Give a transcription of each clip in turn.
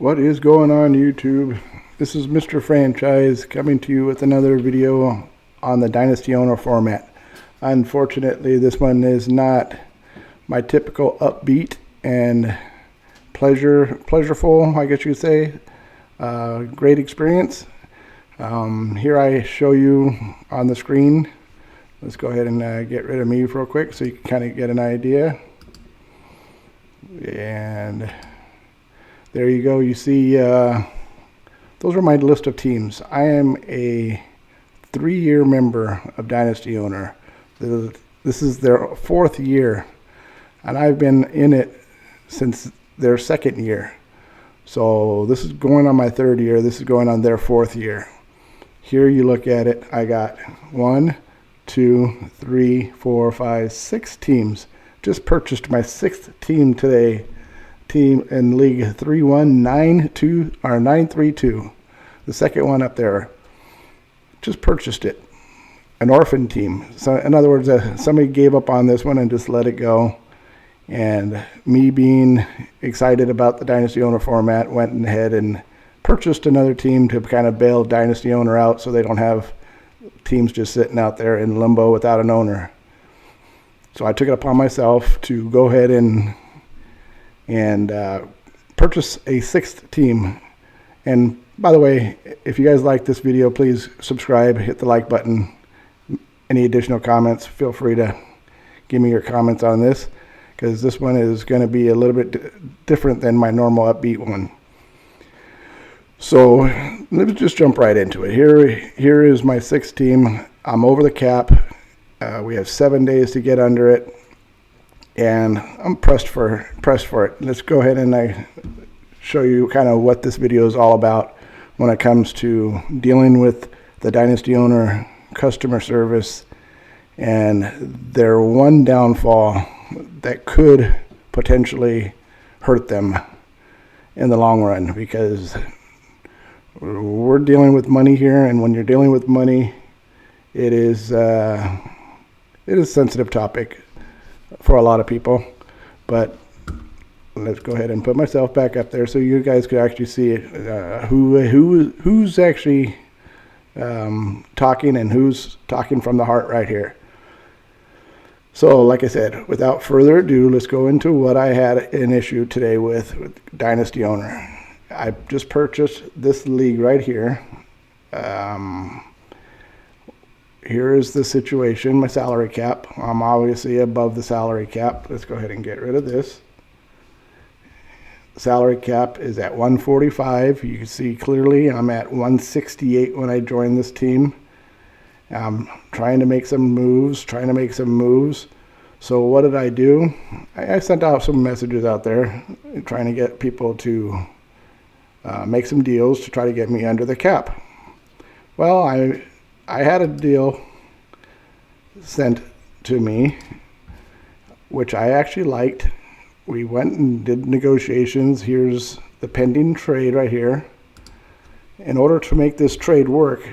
What is going on, YouTube? This is Mr. Franchise coming to you with another video on the Dynasty Owner Format. Unfortunately, this one is not my typical upbeat and pleasureful, I guess you could say. Great experience. Here I show you on the screen. Let's go ahead and get rid of me real quick so you can kind of get an idea. And there you go. You see, those are my list of teams. I am a 3-year member of Dynasty Owner. This is their 4th year, and I've been in it since their 2nd year. So this is going on my 3rd year. This is going on their 4th year. Here you look at it. I got 1, 2, 3, 4, 5, 6 teams. Just purchased my 6th team today. Team in League 932, the second one up there. Just purchased it. An orphan team. So in other words, somebody gave up on this one and just let it go. And me being excited about the Dynasty Owner format, went ahead and purchased another team to kind of bail Dynasty Owner out so they don't have teams just sitting out there in limbo without an owner. So I took it upon myself to go ahead and purchase a 6th team. And by the way, if you guys like this video, please subscribe, hit the like button. Any additional comments, feel free to give me your comments on this, because this one is going to be a little bit different than my normal upbeat one. So let's just jump right into it. Here is my 6th team. I'm over the cap. We have 7 days to get under it, and I'm pressed for it. Let's go ahead and show you kind of what this video is all about when it comes to dealing with the Dynasty Owner customer service and their one downfall that could potentially hurt them in the long run, because we're dealing with money here, and when you're dealing with money, it is a sensitive topic for a lot of people. But let's go ahead and put myself back up there so you guys could actually see who's actually talking and who's talking from the heart right here. So like I said, without further ado, let's go into what I had an issue today with Dynasty Owner. I just purchased this league right here. Here is the situation, my salary cap. I'm obviously above the salary cap. Let's go ahead and get rid of this. Salary cap is at 145. You can see clearly I'm at 168 when I joined this team. I'm trying to make some moves, So what did I do? I sent out some messages out there trying to get people to make some deals to try to get me under the cap. Well, I had a deal sent to me, which I actually liked. We went and did negotiations. Here's the pending trade right here. In order to make this trade work,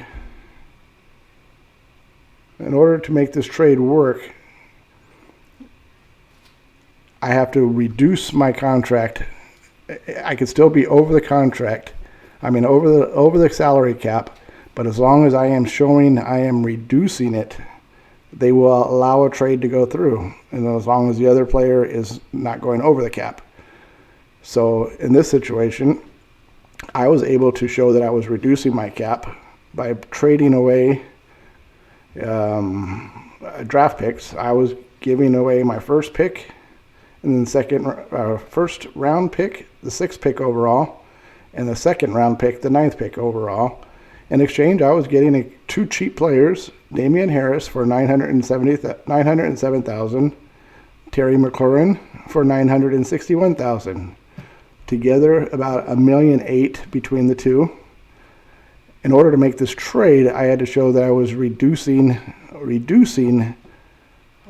I have to reduce my contract. I could still be over the contract. I mean, over the salary cap. But as long as I am showing I am reducing it, they will allow a trade to go through, and as long as the other player is not going over the cap. So in this situation, I was able to show that I was reducing my cap by trading away draft picks. I was giving away my first pick, and then first round pick, the 6th pick overall, and the 2nd round pick, the 9th pick overall. In exchange, I was getting 2 cheap players, Damian Harris for $907,000, Terry McLaurin for $961,000. Together, about $1.8 million between the two. In order to make this trade, I had to show that I was reducing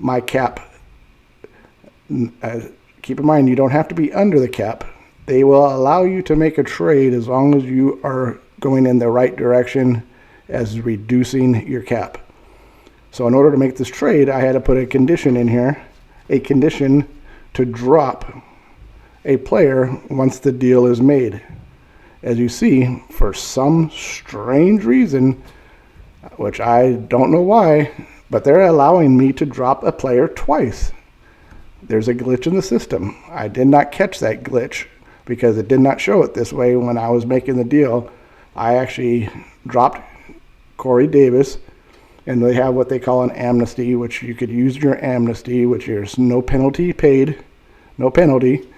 my cap. Keep in mind, you don't have to be under the cap. They will allow you to make a trade as long as you are going in the right direction as reducing your cap. So in order to make this trade, I had to put a condition in here, a condition to drop a player once the deal is made. as you see, for some strange reason, which I don't know why, but they're allowing me to drop a player twice. There's a glitch in the system. I did not catch that glitch because it did not show it this way when I was making the deal. I actually dropped Corey Davis, and they have what they call an amnesty, which you could use your amnesty, which is no penalty paid, no penalty.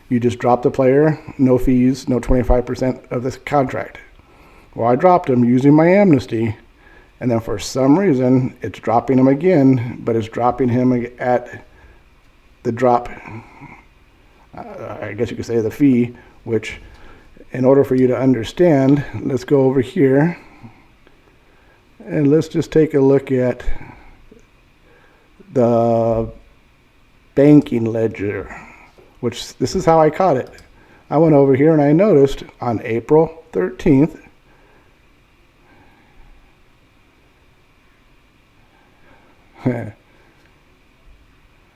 You just drop the player, no fees, no 25% of this contract. Well, I dropped him using my amnesty, and then for some reason, it's dropping him again, but it's dropping him at the drop, I guess you could say the fee, which in order for you to understand, let's go over here, and let's just take a look at the banking ledger, which this is how I caught it. I went over here and I noticed on April 13th,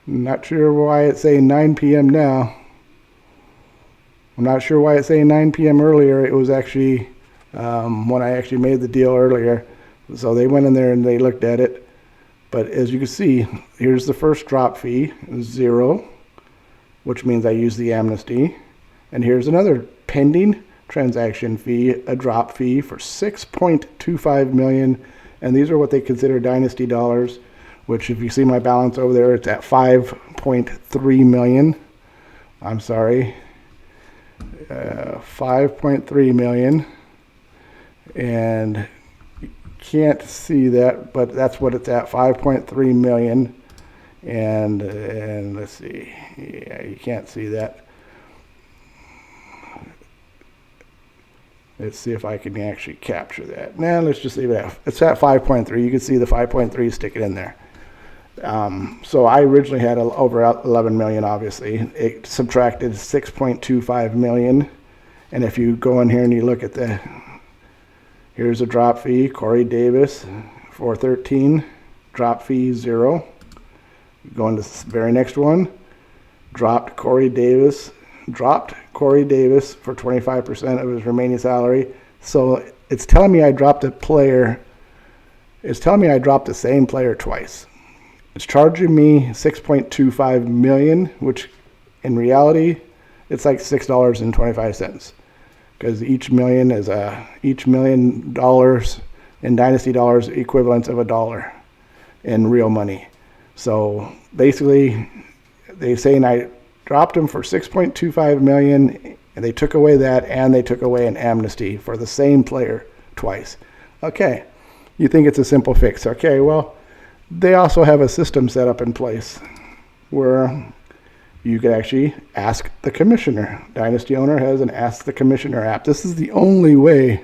not sure why it's saying 9 p.m. now. I'm not sure why it's saying 9 p.m. earlier. It was actually when I actually made the deal earlier. So they went in there and they looked at it. But as you can see, here's the first drop fee, 0, which means I use the amnesty. And here's another pending transaction fee, a drop fee for $6.25 million. And these are what they consider Dynasty dollars, which if you see my balance over there, it's at 5.3 million. I'm sorry, 5.3 million. And you can't see that, but that's what it's at, 5.3 million. And let's see, yeah, you can't see that. Let's see if I can actually capture that. Now let's just leave it at, it's at 5.3. You can see the 5.3 sticking in there. So I originally had over 11 million, obviously. It subtracted 6.25 million. And if you go in here and you look at the, here's a drop fee, Corey Davis, 413, drop fee 0. Go into the very next one, dropped Corey Davis for 25% of his remaining salary. So it's telling me I dropped a player, it's telling me I dropped the same player twice. It's charging me 6.25 million, which in reality, it's like $6.25, because each million is $1 million in Dynasty dollars equivalent of $1 in real money. So basically, they're saying I dropped them for 6.25 million, and they took away that, and they took away an amnesty for the same player twice. Okay, you think it's a simple fix. Okay, well, they also have a system set up in place where you could actually ask the commissioner. Dynasty Owner has an Ask the Commissioner app. This is the only way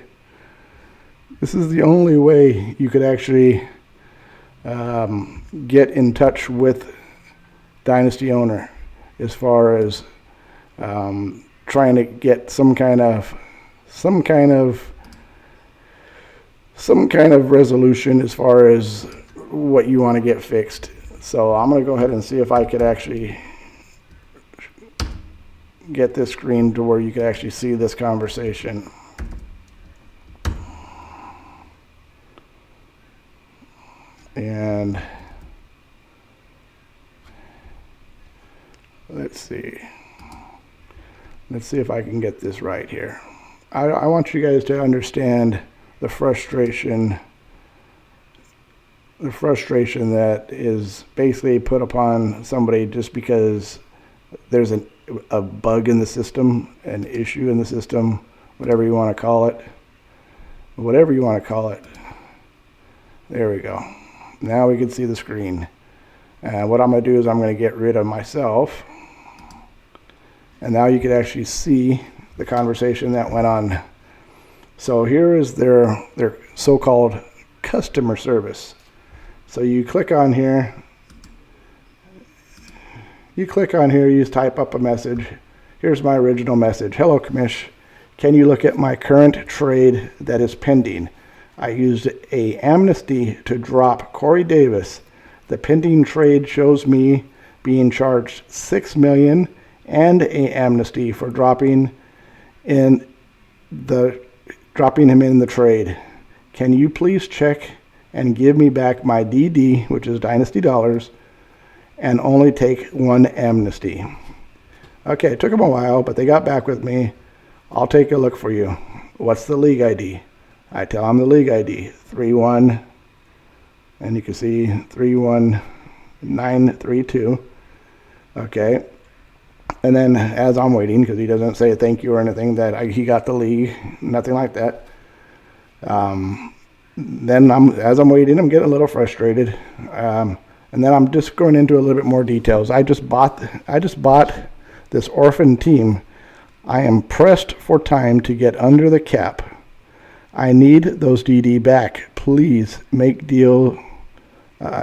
you could actually get in touch with Dynasty Owner as far as trying to get some kind of resolution as far as what you want to get fixed. So I'm going to go ahead and see if I could actually get this screen to where you can actually see this conversation. And let's see if I can get this right here. I want you guys to understand the frustration that is basically put upon somebody just because there's a bug in the system, an issue in the system, whatever you want to call it. There we go. Now we can see the screen. What I'm going to do is I'm going to get rid of myself. And now you can actually see the conversation that went on. So here is their so-called customer service. So you click on here. You type up a message. Here's my original message. Hello, Commish. Can you look at my current trade that is pending? I used a amnesty to drop Corey Davis. The pending trade shows me being charged $6 million and a amnesty for dropping in dropping him in the trade. Can you please check and give me back my DD, which is Dynasty Dollars, and only take one amnesty? Okay, it took them a while, but they got back with me. I'll take a look for you. What's the league ID? I tell them the league ID, 31, and you can see 31932. Okay. And then as I'm waiting, because he doesn't say thank you or anything, that he got the league, nothing like that. Then as I'm waiting, I'm getting a little frustrated. And then I'm just going into a little bit more details. I just bought this orphan team. I am pressed for time to get under the cap. I need those DD back. Please make deal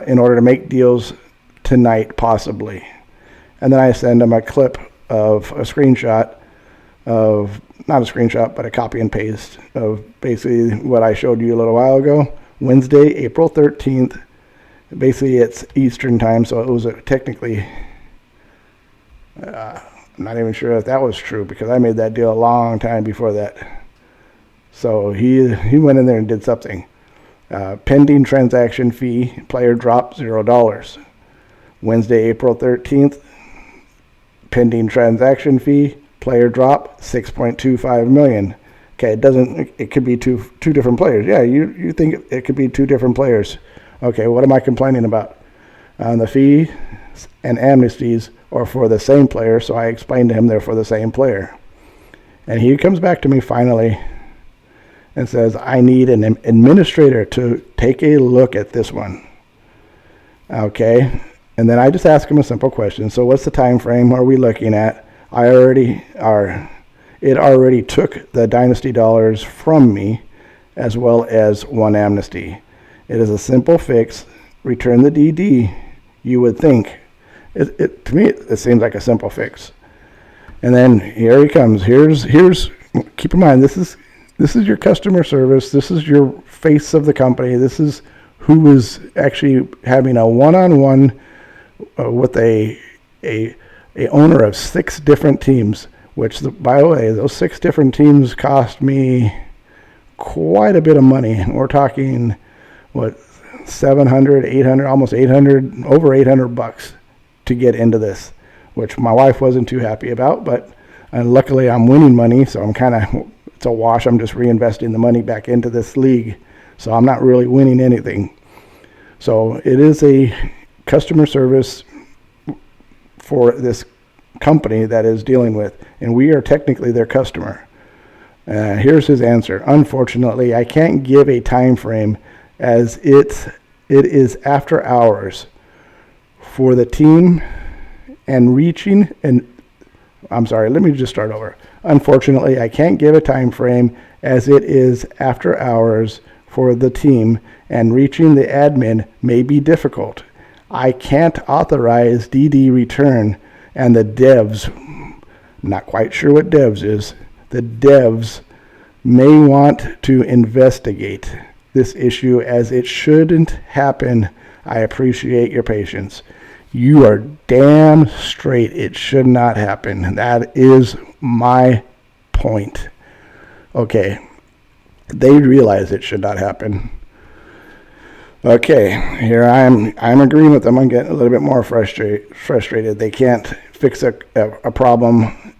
in order to make deals tonight, possibly. And then I send them a clip of a screenshot of, not a screenshot, but a copy and paste of basically what I showed you a little while ago. Wednesday, April 13th. Basically, it's Eastern time, so it was technically, I'm not even sure if that was true because I made that deal a long time before that. So he went in there and did something. Pending transaction fee, player drop $0. Wednesday, April 13th. Pending transaction fee, player drop $6.25 million. Okay, it could be two different players. Yeah, you think it could be two different players. Okay, what am I complaining about? The fee and amnesties are for the same player, so I explained to him they're for the same player. And he comes back to me finally and says, I need an administrator to take a look at this one. Okay. And then I just ask him a simple question. So what's the time frame are we looking at? It already took the Dynasty Dollars from me as well as one amnesty. It is a simple fix. Return the DD, you would think. To me, it seems like a simple fix. And then here he comes. Here's keep in mind, this is your customer service. This is your face of the company. This is who is actually having a one-on-one with a owner of 6 different teams, which, by the way, those 6 different teams cost me quite a bit of money. We're talking, what, 700, 800, almost 800, over 800 bucks to get into this, which my wife wasn't too happy about, but luckily I'm winning money, so I'm kind of, it's a wash. I'm just reinvesting the money back into this league, so I'm not really winning anything. So it is a customer service for this company that is dealing with, and we are technically their customer. Here's his answer. Unfortunately, I can't give a time frame as it is after hours for the team and reaching, and I'm sorry, let me just start over. Unfortunately, I can't give a time frame as it is after hours for the team, and reaching the admin may be difficult. I can't authorize DD return, and the devs, I'm not quite sure what devs is, the devs may want to investigate this issue as it shouldn't happen. I appreciate your patience. You are damn straight. It should not happen. That is my point. Okay. They realize it should not happen. Okay, here I'm agreeing with them. I'm getting a little bit more frustrated. They can't fix a problem.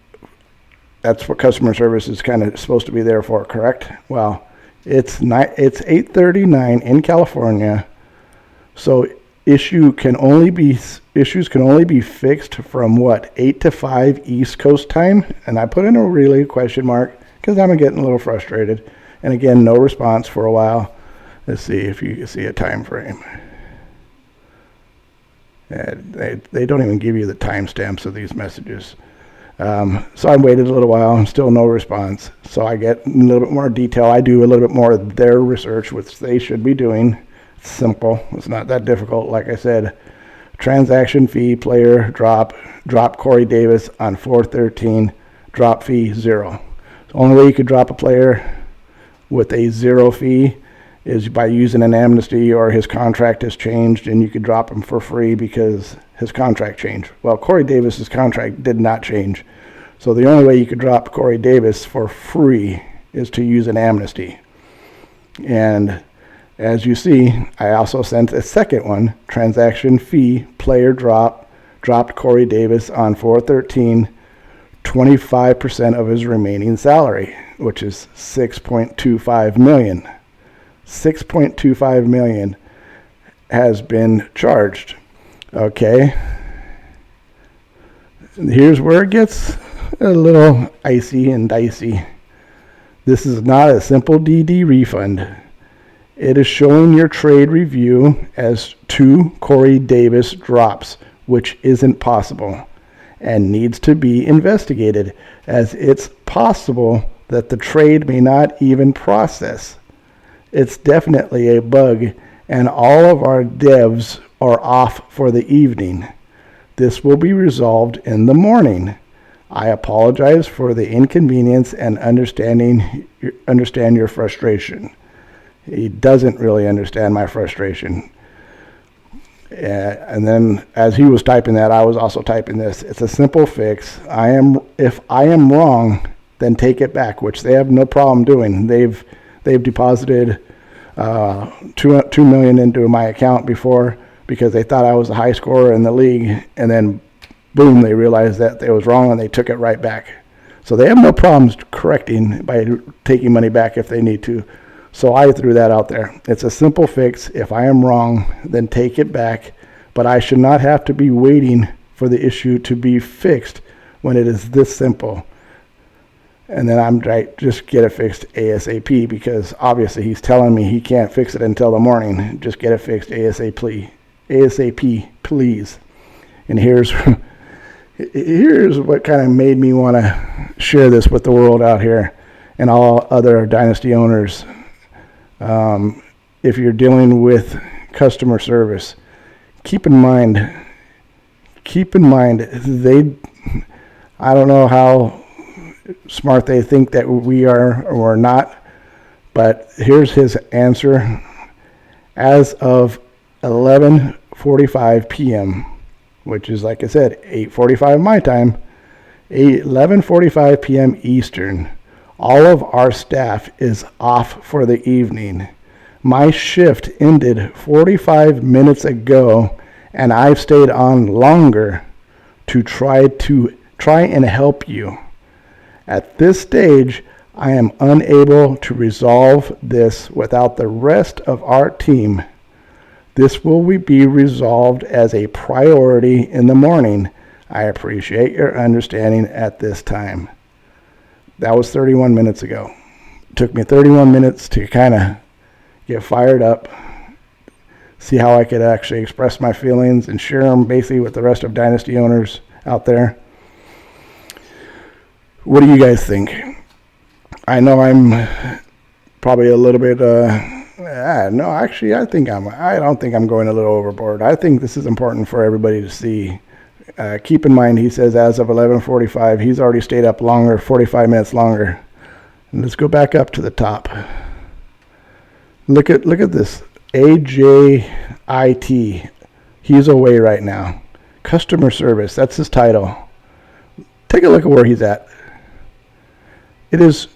That's what customer service is kind of supposed to be there for, correct? Well, it's 8:39 in California, so issues can only be fixed from what, 8 to 5 East Coast time? And I put in a really question mark because I'm getting a little frustrated. And again, no response for a while. Let's see if you can see a time frame. They don't even give you the timestamps of these messages. So I waited a little while and still no response. So I get a little bit more detail. I do a little bit more of their research, which they should be doing. It's simple. It's not that difficult. Like I said, transaction fee, player drop Corey Davis on 4/13, drop fee 0. The only way you could drop a player with a 0 fee is by using an amnesty, or his contract has changed and you could drop him for free because his contract changed. Well, Corey Davis's contract did not change. So the only way you could drop Corey Davis for free is to use an amnesty. And as you see, I also sent a second one, transaction fee, player dropped Corey Davis on 4/13, 25% of his remaining salary, which is $6.25 million. $6.25 million has been charged. Okay. Here's where it gets a little icy and dicey. This is not a simple DD refund. It is showing your trade review as 2 Corey Davis drops, which isn't possible and needs to be investigated, as it's possible that the trade may not even process. It's definitely a bug, and all of our devs are off for the evening. This will be resolved in the morning. I apologize for the inconvenience and understand your frustration. He doesn't really understand my frustration. And then as he was typing that, I was also typing this. It's a simple fix. If I am wrong, then take it back, which they have no problem doing. They've deposited $2 million into my account before because they thought I was a high scorer in the league, and then boom, they realized that it was wrong and they took it right back. So they have no problems correcting by taking money back if they need to. So I threw that out there. It's a simple fix. If I am wrong, then take it back. But I should not have to be waiting for the issue to be fixed when it is this simple. And then I'm right, just get it fixed ASAP, because obviously he's telling me he can't fix it until the morning. Just get it fixed ASAP, please. And here's what kind of made me want to share this with the world out here and all other Dynasty owners. If you're dealing with customer service, keep in mind, I don't know how smart they think that we are or not, but here's his answer. As of 11:45 p.m., which is, like I said, 8:45 my time, 11:45 p.m. Eastern, all of our staff is off for the evening. My shift ended 45 minutes ago, and I've stayed on longer to try and help you. At this stage, I am unable to resolve this without the rest of our team. This will be resolved as a priority in the morning. I appreciate your understanding at this time. That was 31 minutes ago. It took me 31 minutes to kind of get fired up, see how I could actually express my feelings and share them basically with the rest of Dynasty owners out there. What do you guys think? I know I'm probably a little bit, no, actually, I don't think I'm going a little overboard. I think this is important for everybody to see. Keep in mind, he says as of 11:45, he's already stayed up longer, 45 minutes longer. And let's go back up to the top. Look at this. AJIT. He's away right now. Customer service, that's his title. Take a look at where he's at. It is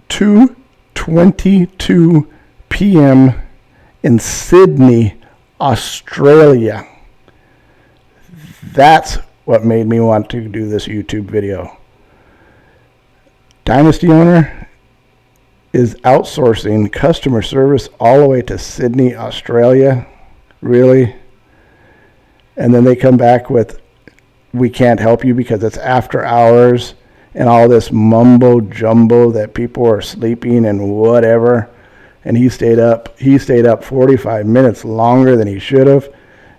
2:22 p.m. in Sydney, Australia. That's what made me want to do this YouTube video. Dynasty owner is outsourcing customer service all the way to Sydney, Australia. Really? And then they come back with, we can't help you because it's after hours and all this mumbo jumbo that people are sleeping and whatever. And he stayed up 45 minutes longer than he should have.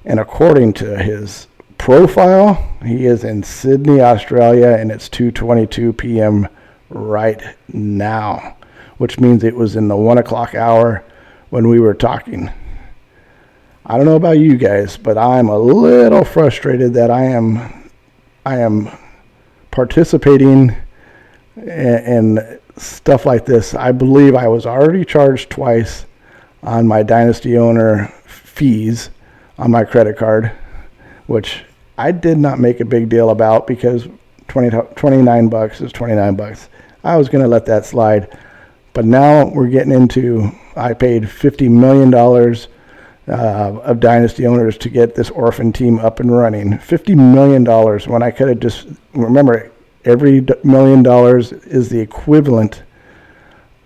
And according to his profile, he is in Sydney, Australia, and it's 2:22 p.m. right now, which means it was in the 1 o'clock hour when we were talking. I don't know about you guys, but I'm a little frustrated that I am participating in stuff like this. I believe I was already charged twice on my Dynasty owner fees on my credit card, which I did not make a big deal about because $29 is $29. I was going to let that slide. But now we're getting into, I paid $50 million of Dynasty Owners to get this orphan team up and running. $50 million when I could have just, remember, every $1 million is the equivalent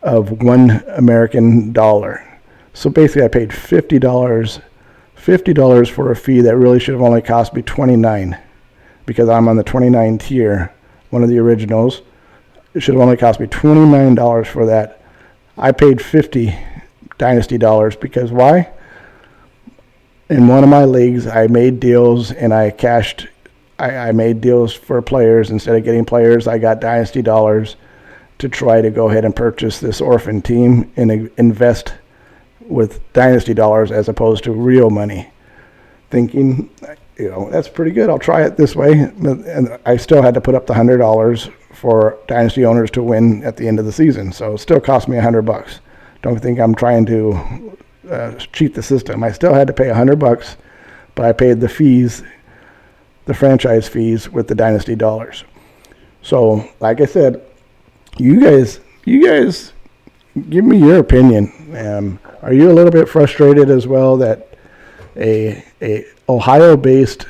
of $1 American dollar. So basically I paid $50 for a fee that really should have only cost me $29, because I'm on the 29 tier, one of the originals. It should have only cost me $29 for that. I paid 50 Dynasty dollars because why? In one of my leagues, I made deals and I made deals for players. Instead of getting players, I got Dynasty dollars to try to go ahead and purchase this orphan team and invest with Dynasty dollars as opposed to real money, thinking, that's pretty good. I'll try it this way. And I still had to put up the $100 for Dynasty Owners to win at the end of the season. So it still cost me $100. Don't think I'm trying to cheat the system. I still had to pay $100, but I paid the fees, the franchise fees, with the Dynasty dollars. So, like I said, you guys, give me your opinion. Are you a little bit frustrated as well that a Ohio-based,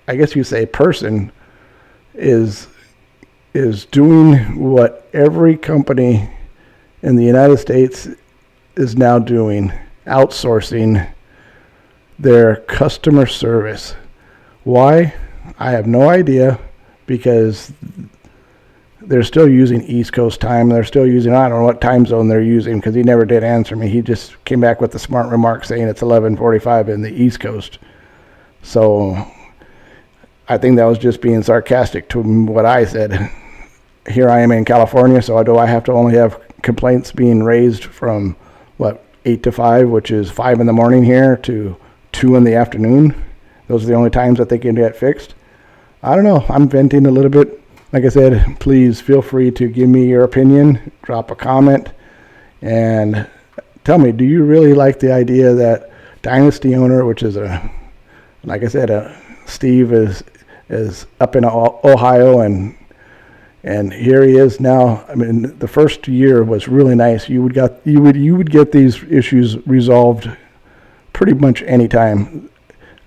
I guess you say, person is doing what every company in the United States is now doing, outsourcing their customer service? Why? I have no idea, because they're still using East Coast time. They're still using, I don't know what time zone they're using, because he never did answer me. He just came back with the smart remark saying it's 11:45 in the East Coast. So I think that was just being sarcastic to what I said. Here I am in California, so do I have to only have complaints being raised from, 8 to 5, which is 5 in the morning here, to 2 in the afternoon? Those are the only times that they can get fixed? I don't know. I'm venting a little bit. Like I said, please feel free to give me your opinion, drop a comment, and tell me, do you really like the idea that Dynasty Owner, which is like I said, Steve is up in Ohio, and here he is now. I mean, the first year was really nice. You would get these issues resolved pretty much any time.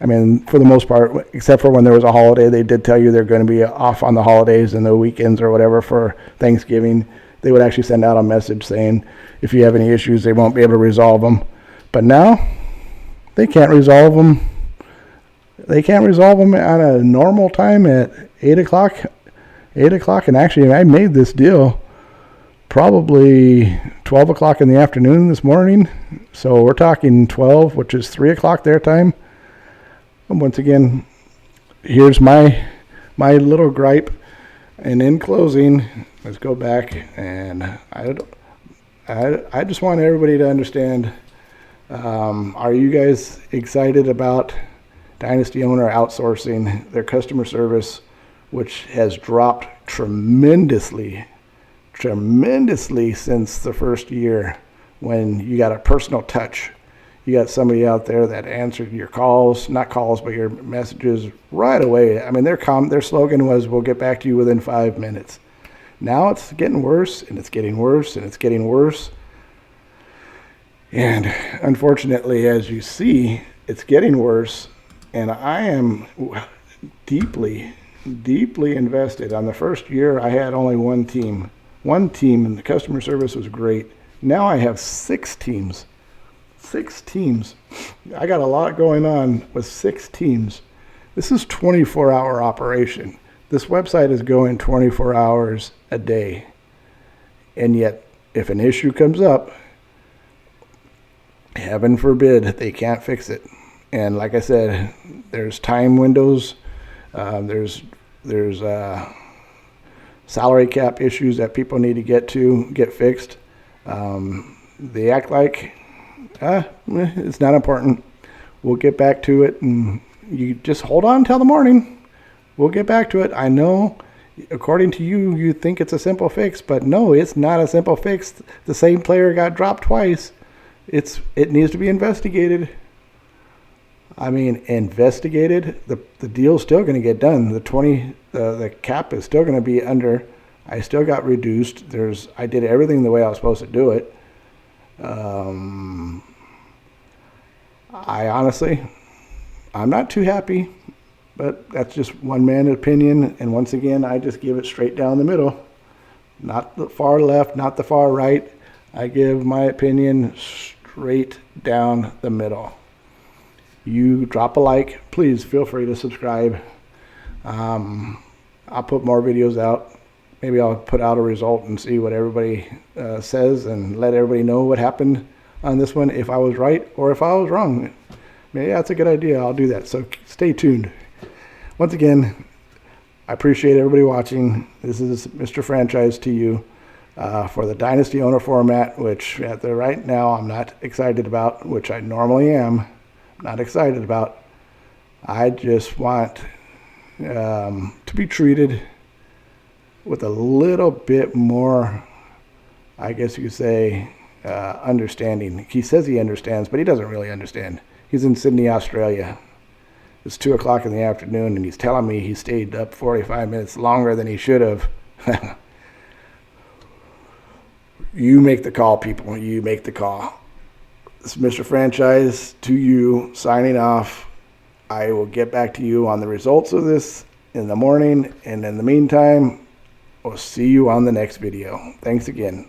I mean, for the most part, except for when there was a holiday, they did tell you they're going to be off on the holidays and the weekends or whatever for Thanksgiving. They would actually send out a message saying if you have any issues, they won't be able to resolve them. But now they can't resolve them. They can't resolve them at a normal time at 8 o'clock. 8 o'clock, and actually I made this deal probably 12 o'clock in the afternoon this morning. So we're talking 12, which is 3 o'clock their time. And once again, here's my little gripe. And in closing, let's go back, and I just want everybody to understand, are you guys excited about Dynasty Owner outsourcing their customer service, which has dropped tremendously since the first year, when you got a personal touch? You got somebody out there that answered your calls, not calls, but your messages right away. I mean, their slogan was, we'll get back to you within 5 minutes. Now it's getting worse, and it's getting worse, and it's getting worse. And unfortunately, as you see, it's getting worse. And I am deeply invested. On the first year, I had only one team, and the customer service was great. Now I have 6 teams. 6 teams. I got a lot going on with 6 teams. This is 24-hour operation. This website is going 24 hours a day. And yet, if an issue comes up, heaven forbid, they can't fix it. And like I said, there's time windows. There's salary cap issues that people need to get fixed. They act like it's not important. We'll get back to it, and you just hold on until the morning. We'll get back to it. I know, according to you, you think it's a simple fix, but no, it's not a simple fix. The same player got dropped twice. It needs to be investigated. I mean, investigated. The deal's still going to get done. The cap is still going to be under I still got reduced. I did everything the way I was supposed to do it. I honestly, I'm not too happy, but that's just one man's opinion. And once again, I just give it straight down the middle. Not the far left, not the far right. I give my opinion straight down the middle. You drop a like, please feel free to subscribe. I'll put more videos out. Maybe I'll put out a result and see what everybody says and let everybody know what happened on this one, if I was right or if I was wrong. Maybe that's a good idea. I'll do that. So stay tuned. Once again, I appreciate everybody watching. This is Mr. Franchise to you for the Dynasty Owner Format, which at the right now I'm not excited about, which I normally am not excited about. I just want to be treated with a little bit more, I guess you could say, understanding. He says he understands, but he doesn't really understand. He's in Sydney, Australia. It's 2 o'clock in the afternoon, and he's telling me he stayed up 45 minutes longer than he should have. You make the call, people. You make the call. This is Mr. Franchise to you, signing off. I will get back to you on the results of this in the morning, and in the meantime, we'll see you on the next video. Thanks again.